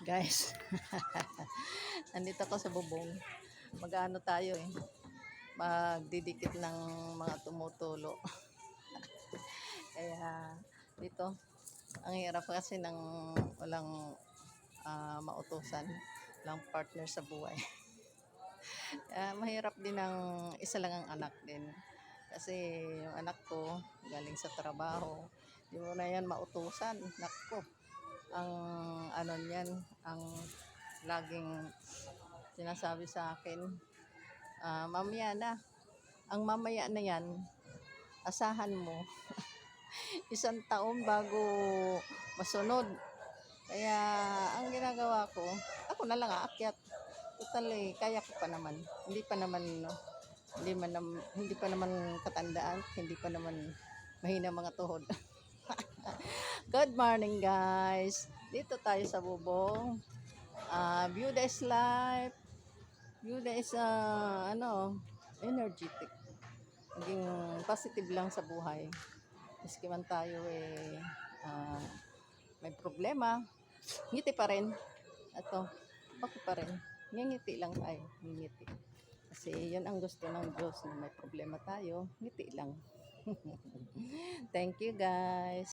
Guys, nandito ako sa bubong. Mag-ano tayo eh. Magdidikit ng mga tumutulo. Kaya dito, ang hirap kasi ng walang mautusan, walang partner sa buhay. Mahirap din ang isa lang ang anak din. Kasi yung anak ko galing sa trabaho. Di mo na yan mautusan. Nako, ang ano niyan, ang laging sinasabi sa akin, mamaya na. Ang mamaya na yan, asahan mo. 1 taon bago masunod. Kaya ang ginagawa ko, ako na lang aakyat. Total kaya ko pa naman. Hindi pa naman hindi pa naman katandaan, hindi pa naman mahina mga tuhod. Good morning guys. Dito tayo sa bubong. Buda is life. Buda is energetic. Maging positive lang sa buhay. Maski man tayo may problema, ngiti pa rin. Ito, okay pa rin. Ngingiti lang tayo, ngingiti. Kasi yun ang gusto ng Diyos, na may problema tayo, ngiti lang. Thank you guys.